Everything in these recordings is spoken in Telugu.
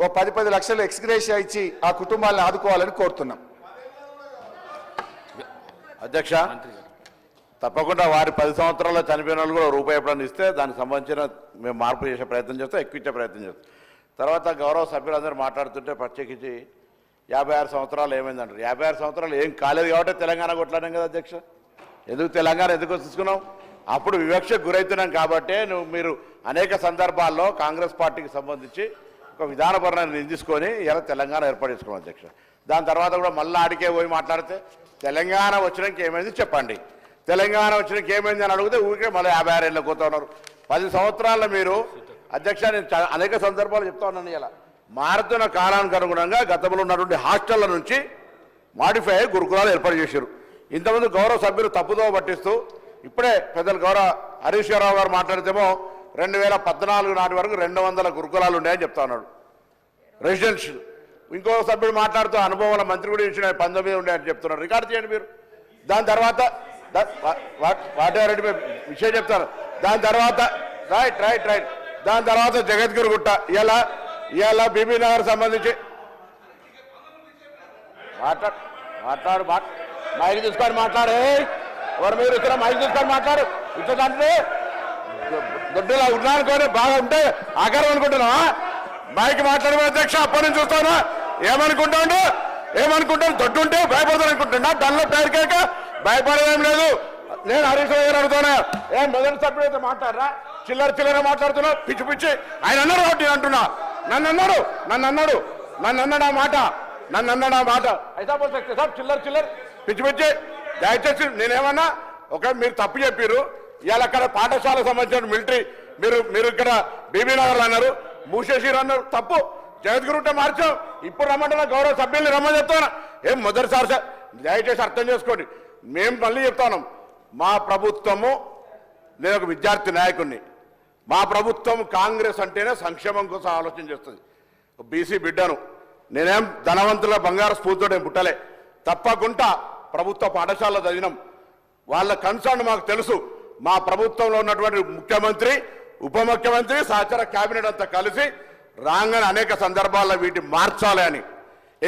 ఓ 10 లక్షలు ఎక్స్గ్రేషియా ఇచ్చి ఆ కుటుంబాలను ఆదుకోవాలని కోరుతున్నాం. అధ్యక్ష, తప్పకుండా వారి 10 సంవత్సరాల్లో చనిపోయిన వాళ్ళు కూడా రూపాయి ఎప్పుడన్నా ఇస్తే దానికి సంబంధించిన మేము మార్పు చేసే ప్రయత్నం చేస్తాం, ఎక్కువ ఇచ్చే ప్రయత్నం చేస్తాం. తర్వాత గౌరవ సభ్యులందరూ మాట్లాడుతుంటే ప్రత్యేకించి 56 సంవత్సరాలు ఏమైందంటారు. 56 సంవత్సరాలు ఏం కాలేదు కాబట్టి తెలంగాణ కొట్లాడాం కదా అధ్యక్ష. ఎందుకు తెలంగాణ ఎందుకు తీసుకున్నాం? అప్పుడు వివక్షకు గురవుతున్నాం కాబట్టి మీరు అనేక సందర్భాల్లో కాంగ్రెస్ పార్టీకి సంబంధించి ఒక విధానపరమైన తీసుకొని ఇలా తెలంగాణ ఏర్పాటు చేసుకున్నాం అధ్యక్ష. దాని తర్వాత కూడా మళ్ళీ ఆడికే పోయి మాట్లాడితే తెలంగాణ వచ్చినాక ఏమైంది చెప్పండి, తెలంగాణ వచ్చినాక ఏమైంది అని అడిగితే ఊరికే మళ్ళీ 56 ఏళ్ళకి పోతా ఉన్నారు. 10 సంవత్సరాల్లో మీరు అధ్యక్ష, నేను అనేక సందర్భాలు చెప్తా ఉన్నాను. ఇలా మారుతున్న కాలానికి అనుగుణంగా గతంలో ఉన్నటువంటి హాస్టళ్ల నుంచి మాడిఫై అయ్యి గురుకులాలు ఏర్పాటు చేశారు. ఇంతమంది గౌరవ సభ్యులు తప్పుదో పట్టిస్తూ ఇప్పుడే పెద్దలు గౌరవ హరీష్ రావు గారు మాట్లాడితేమో 2014 నాటి వరకు 200 గురుకులాలు ఉన్నాయని చెప్తా ఉన్నాడు రెసిడెన్షియల్. ఇంకో సభ్యుడు మాట్లాడుతూ అనుభవాల మంత్రి కూడా ఇచ్చిన 19 ఉన్నాయని చెప్తున్నారు. రికార్డు చేయండి మీరు. దాని తర్వాత వాటెవరెడ్డి విషయం చెప్తాను. దాని తర్వాత రైట్ దాని తర్వాత జగద్గిరి గుట్ట ఇలా బీబీ నగర్ సంబంధించి మాట్లాడు మైక్ తీసుకొని మాట్లాడే ఎవరు మీరు ఇక్కడ మైక్ తీసుకొని మాట్లాడు. ఇట్లంటే దొడ్డులా ఉన్నానుకోని బాగా ఉంటే ఆకారం అనుకుంటున్నావా? మైక్ మాట్లాడే అధ్యక్ష అప్పటి నుంచి చూస్తాను. ఏమనుకుంటాను దొడ్డుంటే భయపడతాను అనుకుంటున్నా. దానిలో పేరుకేక భయపడేదేం లేదు. నేను హరీష్ రావు గారు అడుగుతున్నా, ఏం మొదటి సభ్యుడు అయితే మాట్లాడరా? చిల్లర మాట్లాడుతున్నా పిచ్చి ఆయన అన్నారు కాబట్టి నేను అంటున్నా. నన్ను అన్నాడు ఆ మాట అయితే సార్ చిల్లర పిచ్చి దయచేసి నేనేమన్నా మీరు తప్పు చెప్పారు. ఇవాళ అక్కడ పాఠశాలకు సంబంధించిన మిలిటరీ మీరు ఇక్కడ బీబీ నగర్లో అన్నారు, మూసేసిరు అన్నారు. తప్పు. జగద్గిరి ఉంటే మార్చాం. ఇప్పుడు రమ్మంటున్నా గౌరవ సభ్యుల్ని రమ్మని చెప్తాను. ఏం మొదటిసారి సార్ దయచేసి అర్థం చేసుకోండి. మేము మళ్ళీ చెప్తాను, మా ప్రభుత్వము, నేను ఒక విద్యార్థి నాయకుడిని, మా ప్రభుత్వం కాంగ్రెస్ అంటేనే సంక్షేమం కోసం ఆలోచన చేస్తుంది. బీసీ బిడ్డను నేనేం ధనవంతుల బంగారు స్ఫూర్తితో పుట్టలే. తప్పకుండా ప్రభుత్వ పాఠశాలలో చదివినాం. వాళ్ళ కన్సర్న్ మాకు తెలుసు. మా ప్రభుత్వంలో ఉన్నటువంటి ముఖ్యమంత్రి, ఉప ముఖ్యమంత్రి, సహచర కేబినెట్ అంతా కలిసి రాగానే అనేక సందర్భాల్లో వీటిని మార్చాలి అని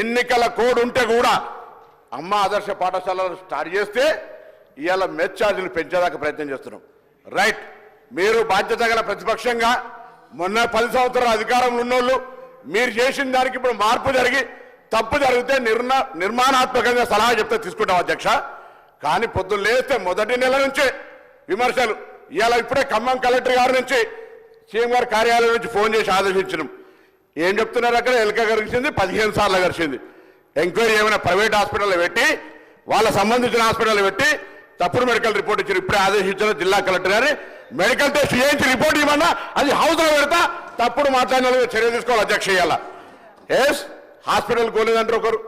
ఎన్నికల కోడ్ ఉంటే కూడా అమ్మ ఆదర్శ పాఠశాలను స్టార్ట్ చేస్తే ఇవాళ మెస్ ఛార్జీలు పెంచేదాకా ప్రయత్నం చేస్తున్నాం. రైట్. మీరు బాధ్యత గల ప్రతిపక్షంగా మొన్న 10 సంవత్సరాల అధికారంలో ఉన్నోళ్ళు మీరు చేసిన దానికి ఇప్పుడు మార్పు జరిగి తప్పు జరిగితే నిర్మాణాత్మకంగా సలహా చెప్తే తీసుకుంటాం అధ్యక్ష. కానీ పొద్దున్న లేస్తే మొదటి నెల నుంచే విమర్శలు. ఇవాళ ఇప్పుడే ఖమ్మం కలెక్టర్ గారి నుంచి సీఎం గారి కార్యాలయం నుంచి ఫోన్ చేసి ఆదేశించడం. ఏం చెప్తున్నారు అక్కడ? ఎలక గరిచింది 15 సార్లు గరిచింది. ఎంక్వైరీ ఏమైనా ప్రైవేట్ హాస్పిటల్లో పెట్టి వాళ్ళ సంబంధించిన హాస్పిటల్లో పెట్టి తప్పుడు మెడికల్ రిపోర్ట్ ఇచ్చారు. ఇప్పుడే ఆదేశించిన జిల్లా కలెక్టర్ గారి మెడికల్ టెస్ట్ చేయించి రిపోర్ట్ ఇవ్వమన్నా అది హౌస్లో పెడతా తప్పుడు మాట్లాడిన చర్య తీసుకోవాలి అధ్యక్ష. ఇవ్వాల హాస్పిటల్ కోలేదంటారు ఒకరు.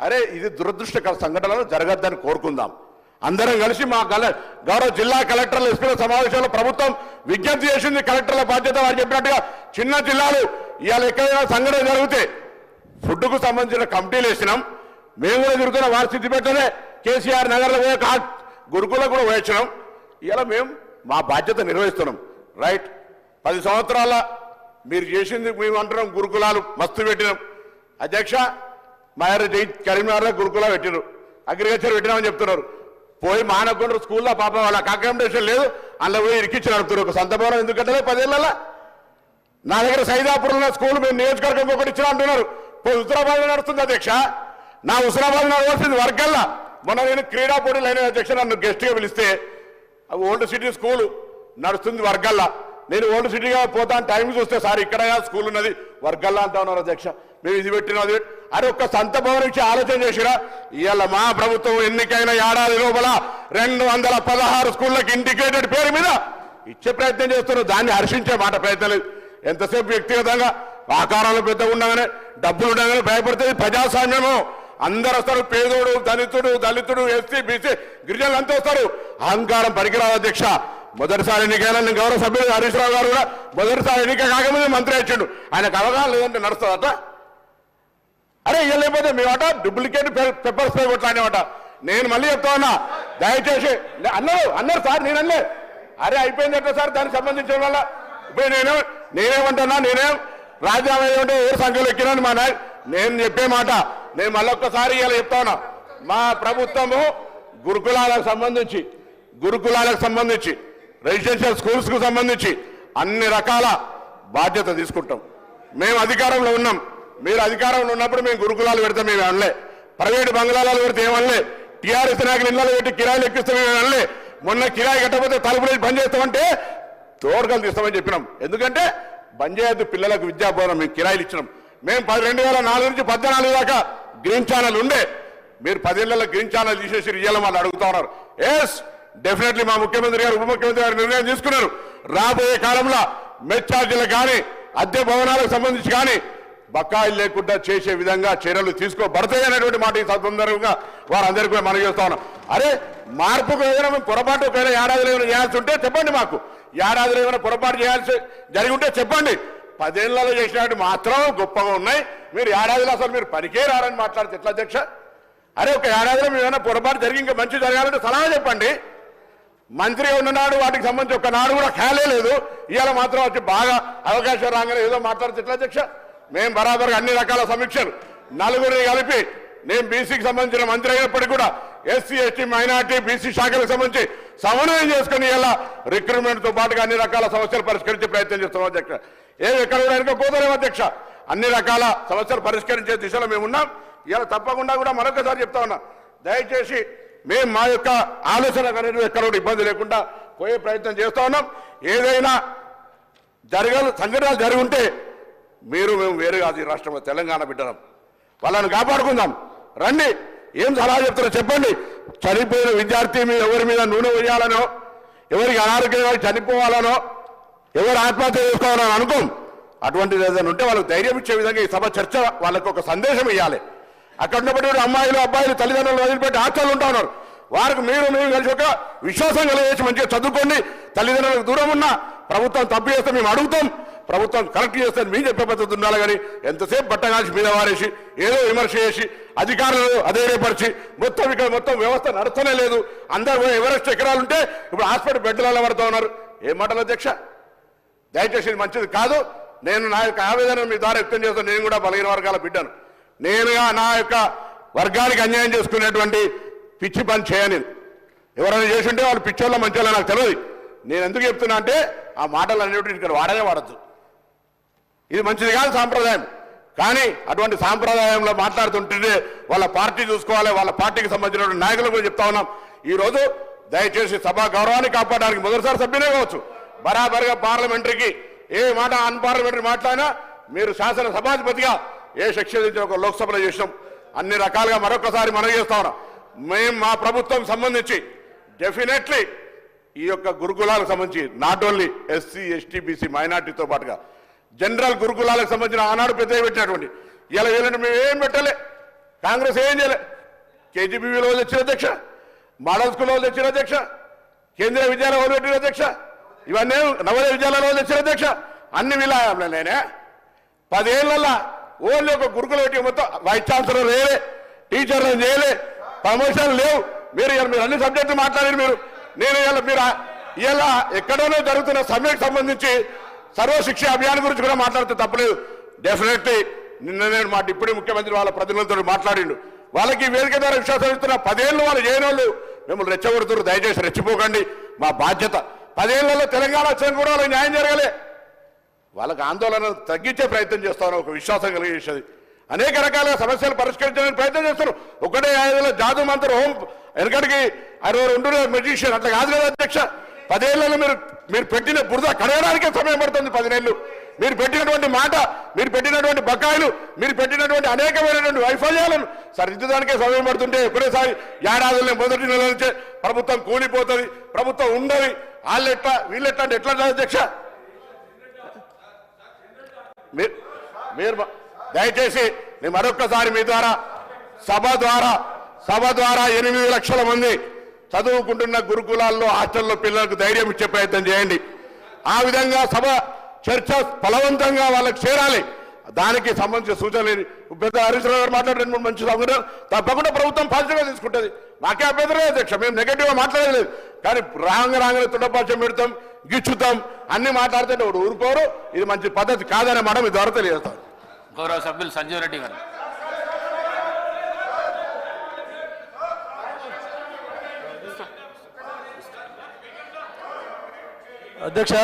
అరే ఇది దురదృష్టకర సంఘటనలు జరగద్దని కోరుకుందాం. అందరం కలిసి మా గౌరవ జిల్లా కలెక్టర్ల ఎస్పీల సమావేశంలో ప్రభుత్వం విజ్ఞప్తి చేసింది. కలెక్టర్ల బాధ్యత వారు చెప్పినట్టుగా చిన్న జిల్లాలు ఇవాళ ఎక్కడైనా సంఘటన జరిగితే ఫుడ్కు సంబంధించిన కమిటీలు వేసినాం. మేము కూడా తిరుగుతున్న వారి సిద్దిపేటనే కేసీఆర్ నగర్లో పోయే గురుకులకు కూడా వేయించినాం. ఇలా మేము మా బాధ్యత నిర్వహిస్తున్నాం. రైట్. 10 సంవత్సరాల మీరు చేసింది మేము అంటున్నాం. గురుకులాలు మస్తు పెట్టినాం అధ్యక్ష. మా కరీంనగర్లో గురుకులా పెట్టినారు, అగ్రికల్చర్ పెట్టినామని చెప్తున్నారు. పోయి మానకొండ స్కూల్లో పాప వాళ్ళకి అకామిడేషన్ లేదు, అందులో పోయి ఇరికిచ్చి నడుపుతున్నారు. ఒక సంత భవనం ఎందుకంటే 10 ఏళ్ళ నా దగ్గర సైదాపూర్లో స్కూల్ మేము నియోజకవర్గం ఒకటి ఇచ్చినా అంటున్నారు. పోయి హుజరాబాద్ నడుస్తుంది అధ్యక్ష. నా హుజరాబాద్ నడవలసింది వర్గల్లా. మొన్న నేను క్రీడా పోటీలు అయిన అధ్యక్ష నన్ను గెస్ట్గా పిలిస్తే ఓల్డ్ సిటీ స్కూల్ నడుస్తుంది వర్గల్లా. నేను ఓల్డ్ సిటీగా పోతాను, టైం చూస్తే సార్ ఇక్కడ స్కూల్ ఉన్నది వర్గల్లా అంటా ఉన్నారు అధ్యక్ష. మేము ఇది పెట్టినది. అరే ఒక్క సంత భవనం ఇచ్చి ఆలోచన చేసిరా? ఇవాళ మా ప్రభుత్వం ఎన్నికైన ఏడాది లోపల 216 స్కూళ్ళకి ఇంటిగ్రేటెడ్ పేరు మీద ఇచ్చే ప్రయత్నం చేస్తున్నారు. దాన్ని హర్షించే మాట ప్రయత్నం లేదు. ఎంతసేపు వ్యక్తిగతంగా ఆకారాలు పెద్దగా ఉండగానే డబ్బులు ఉండగానే భయపడుతుంది. ప్రజాస్వామ్యము అందరు వస్తారు. పేదోడు, దళితుడు, ఎస్సీ, బీసీ, గిరిజనులు అంతా వస్తారు. అహంకారం పనికిరాదు అధ్యక్ష. మొదటిసారి ఎన్నికైనా గౌరవ సభ్యులు హరీష్ రావు గారు కూడా మొదటిసారి ఎన్నిక కాకముందే మంత్రి ఇచ్చిండు. ఆయనకు అవగాహన లేదంటే నడుస్తుందట. అరే ఇక లేకపోతే మేమట డూప్లికేట్ పెప్పర్ స్ప్రే కొట్లానేమాట. నేను మళ్ళీ చెప్తా ఉన్నా, దయచేసి అన్నారు సార్. నేనలే అరే అయిపోయిందట సార్ దానికి సంబంధించిన వల్ల. ఇప్పుడు నేనేమంటున్నా, రాజ్యాంగం ఏమంటే ఎవరు సంఖ్యలో ఎక్కినాను మా నేను చెప్పే మాట నేను మళ్ళొక్కసారి ఇలా చెప్తా ఉన్నా. మా ప్రభుత్వము గురుకులాలకు సంబంధించి రెసిడెన్షియల్ స్కూల్స్ కు సంబంధించి అన్ని రకాల బాధ్యత తీసుకుంటాం. మేము అధికారంలో ఉన్నాం. మీరు అధికారంలో ఉన్నప్పుడు మేము గురుకులాలు పెడతాం. మేము అనలే. ప్రైవేట్ బంగ్లాలు పెడితే ఏమనలే. టీఆర్ఎస్ నాయకులు ఇళ్ళలో పెట్టి కిరాయిలు ఎక్కిస్తాం. మేము అనలే. మొన్న కిరాయి కట్టకపోతే తలుపులు బంద్ చేస్తామంటే తోడుకలు తీస్తామని చెప్పినాం. ఎందుకంటే బంద్ చేయొద్దు పిల్లలకు విద్యాభవనం మేము కిరాయిలు ఇచ్చినాం. మేము 2004 నుంచి 14 దాకా గ్రీన్ ఛానల్ ఉండే. మీరు 10 ఏళ్లలో గ్రీన్ ఛానల్ తీసేసి ఇయ్యాలని వాళ్ళు అడుగుతా ఉన్నారు. ఎస్ డెఫినెట్లీ మా ముఖ్యమంత్రి గారు ఉప ముఖ్యమంత్రి గారు నిర్ణయం తీసుకున్నారు. రాబోయే కాలంలో మెస్ ఛార్జీలకు కానీ అద్దె భవనాలకు సంబంధించి కానీ బకాయిలు లేకుండా చేసే విధంగా చర్యలు తీసుకోబడతాయి అనేటువంటి మాట ఈ సందర్భంగా వారందరికీ కూడా మనం చేస్తా ఉన్నాం. అరే మార్పుకు ఏదైనా మేము పొరపాటు ఒకవేళ ఏడాదిలో ఏమైనా చేయాల్సి ఉంటే చెప్పండి. మాకు ఏడాదిలో ఏమైనా పొరపాటు చేయాల్సి జరిగి ఉంటే చెప్పండి. 10 ఏళ్లలో చేసినట్టు మాత్రం గొప్పగా ఉన్నాయి. మీరు ఏడాదిలో అసలు మీరు పనికే రారని మాట్లాడితే ఎట్లా అధ్యక్ష? అరే ఒక ఏడాదిలో మేము ఏమైనా పొరపాటు జరిగి ఇంకా మంచి జరగాలంటే సలహా చెప్పండి. మంత్రిగా ఉన్ననాడు వాటికి సంబంధించి ఒక్క నాడు కూడా ఖాళీ లేదు. ఇవాళ మాత్రం వచ్చి బాగా అవకాశం రాగానే ఏదో మాట్లాడితే ఎట్లా అధ్యక్ష? మేము బరాబర్గా అన్ని రకాల సమీక్షలు నలుగురిని కలిపి నేను బీసీకి సంబంధించిన మంత్రి అయినప్పటికీ కూడా ఎస్సీ ఎస్టీ మైనార్టీ బీసీ శాఖలకు సంబంధించి సమన్వయం చేసుకుని ఇలా రిక్రూట్మెంట్తో పాటుగా అన్ని రకాల సమస్యలు పరిష్కరించే ప్రయత్నం చేస్తున్నాం అధ్యక్ష. ఎక్కడ కూడా వెనుక పోతలేము అధ్యక్ష. అన్ని రకాల సమస్యలు పరిష్కరించే దిశలో మేము ఉన్నాం. ఇలా తప్పకుండా కూడా మరొకసారి చెప్తా ఉన్నా. దయచేసి మేము మా యొక్క ఆలోచన అనేది ఎక్కడ కూడా ఇబ్బంది లేకుండా పోయే ప్రయత్నం చేస్తూ ఉన్నాం. ఏదైనా సంఘటనలు జరిగి ఉంటే మేము వేరే కాదు. ఈ రాష్ట్రంలో తెలంగాణ బిడ్డలం. వాళ్ళని కాపాడుకుందాం. రండి. ఏం సలహా చెప్తారో చెప్పండి. చనిపోయిన విద్యార్థి మీద ఎవరి మీద నూనె వేయాలనో, ఎవరికి అనారోగ్యంగా చనిపోవాలనో, ఎవరు ఆత్మహత్య చేసుకోవాలని అనుకోం. అటువంటిది ఏదైనా ఉంటే వాళ్ళకి ధైర్యం ఇచ్చే విధంగా ఈ సభ చర్చ వాళ్ళకు ఒక సందేశం ఇవ్వాలి. అక్కడ ఉన్నప్పుడు అమ్మాయిలు అబ్బాయిలు తల్లిదండ్రులు వదిలిపెట్టి హాస్టల్ ఉంటా ఉన్నారు. వారికి మేము కలిసి ఒక విశ్వాసం కలిగేసి మంచిగా చదువుకోండి. తల్లిదండ్రులకు దూరం ఉన్న ప్రభుత్వం తప్పు చేస్తే మేము అడుగుతాం. ప్రభుత్వం కరెక్ట్ చేస్తే మేము చెప్పే పద్ధతి ఉండాలి. కానీ ఎంతసేపు బట్టగాల్చి మీద వారేసి ఏదో విమర్శ చేసి అధికారులు అధైర్యపరిచి మొత్తం వ్యవస్థ నడుస్తూనే లేదు. అందరూ ఎవరెస్ట్ ఎకరాలు ఉంటే ఇప్పుడు హాస్పిటల్ బెడ్లలో పడుతూ ఉన్నారు. ఏం మాటలు అధ్యక్ష? దయచేసి ఇది మంచిది కాదు. నేను నా యొక్క ఆవేదన మీ ద్వారా వ్యక్తం చేస్తాను. నేను కూడా బలహీన వర్గాల బిడ్డను. నేనుగా నా యొక్క వర్గానికి అన్యాయం చేసుకునేటువంటి పిచ్చి పని చేయని. ఎవరైనా చేసి ఉంటే వాళ్ళు పిచ్చోళ్ళ మంచోళ్ళ నాకు తెలియదు. నేను ఎందుకు చెప్తున్నా అంటే ఆ మాటలు అనేటువంటి ఇక్కడ వాడద్దు. ఇది మంచిది కాదు సాంప్రదాయం. కానీ అటువంటి సాంప్రదాయంలో మాట్లాడుతుంటే వాళ్ళ పార్టీ చూసుకోవాలి. వాళ్ళ పార్టీకి సంబంధించిన నాయకులు కూడా చెప్తా ఉన్నాం. ఈరోజు దయచేసి సభా గౌరవాన్ని కాపాడడానికి మొదటిసారి సభ్యునే కావచ్చు. బరాబర్గా పార్లమెంటరీకి ఏ మాట అన్పార్లమెంటరీ మాట్లాడినా మీరు శాసన సభాధిపతిగా ఏ శిక్ష ఒక లోక్సభలో చేసినాం. అన్ని రకాలుగా మరొకసారి మనం చేస్తా ఉన్నాం. మేము మా ప్రభుత్వం సంబంధించి డెఫినెట్లీ ఈ యొక్క గురుకులాలకు సంబంధించి not only SC ST BC మైనార్టీతో పాటుగా జనరల్ గురుకులాలకు సంబంధించిన ఆనాడు పెద్దగా పెట్టినటువంటి ఇలా వీళ్ళని మేము ఏం పెట్టలే. కాంగ్రెస్ ఏం చేయలే. కేజీబీవీలో తెచ్చిన అధ్యక్ష, మోడల్ స్కూల్లో తెచ్చిన అధ్యక్ష, కేంద్రీయ విద్యాలయంలో పెట్టిన అధ్యక్ష, ఇవన్నీ నవోదయ విద్యాలయంలో తెచ్చిన అధ్యక్ష. అన్ని విలాయంలో నేనే 10 ఏళ్లలో ఓన్లీ ఒక గురుకుల పెట్టి మొత్తం వైస్ ఛాన్సలర్ లేలే, టీచర్లను చేయలే, ప్రమోషన్లు లేవు. మీరు అన్ని సబ్జెక్టులు మాట్లాడారు. నేను ఇలా ఎక్కడోనో జరుగుతున్న సమ్మెకు సంబంధించి సర్వశిక్ష అభియాన్ గురించి కూడా మాట్లాడితే తప్పలేదు. డెఫినెట్లీ నేను మా డిప్యూటీ ముఖ్యమంత్రి వాళ్ళ ప్రతినిధులతో మాట్లాడిండు. వాళ్ళకి వేదిక ద్వారా విశ్వాసం ఇస్తున్న 10 ఏళ్ళు వాళ్ళు చేయని వాళ్ళు మిమ్మల్ని రెచ్చగొడుతున్నారు. దయచేసి రెచ్చిపోకండి. మా బాధ్యత 10 ఏళ్లలో తెలంగాణ వచ్చాక కూడా వాళ్ళకి న్యాయం జరగలే. వాళ్ళకి ఆందోళన తగ్గించే ప్రయత్నం చేస్తాను. ఒక విశ్వాసం కలిగేసేది అనేక రకాలుగా సమస్యలు పరిష్కరించడానికి ప్రయత్నం చేస్తారు. ఒకటే 5 ఏళ్ళ జాదు మంత్రి హోం వెనకడికి 62 మెజిషియన్ అట్లా కాదు కదా అధ్యక్ష. 10 ఏళ్లలో మీరు పెట్టిన బురద కడగడానికే సమయం పడుతుంది. 10 ఏళ్ళు మీరు పెట్టినటువంటి మాట, మీరు పెట్టినటువంటి బకాయిలు, మీరు పెట్టినటువంటి అనేకమైనటువంటి వైఫల్యాలను సరిదిద్దడానికే సమయం పడుతుంటే ఒకటేసారి ఏడాదిలో మొదటి నెల నుంచే ప్రభుత్వం కూలిపోతుంది, ప్రభుత్వం ఉండదు, వాళ్ళెట్లా వీళ్ళెట్లా అంటే ఎట్లా అధ్యక్ష? మీరు దయచేసి నేను మరొక్కసారి మీ ద్వారా సభ ద్వారా 8 లక్షల మంది చదువుకుంటున్న గురుకులాల్లో హాస్టల్లో పిల్లలకు ధైర్యం ఇచ్చే ప్రయత్నం చేయండి. ఆ విధంగా సభ చర్చ ఫలవంతంగా వాళ్ళకి చేరాలి. దానికి సంబంధించిన సూచనలు పెద్ద హరీష్ రావు గారు మాట్లాడే మంచి సంఘటన తప్పకుండా ప్రభుత్వం పాజిటివ్గా తీసుకుంటుంది. మాకే అభ్యంతరం అధ్యక్ష. మేము నెగటివ్గా మాట్లాడలేదు. కానీ రాగానే తుండపాచం పెడతాం, గిచ్చుతాం అన్ని మాట్లాడుతుంటే ఒకడు ఊరుకోరు. ఇది మంచి పద్ధతి కాదనే మాట మీ ద్వారా తెలియజేస్తాం. గౌరవ సభ్యులు సంజీవ్ రెడ్డి గారు. అధ్యక్ష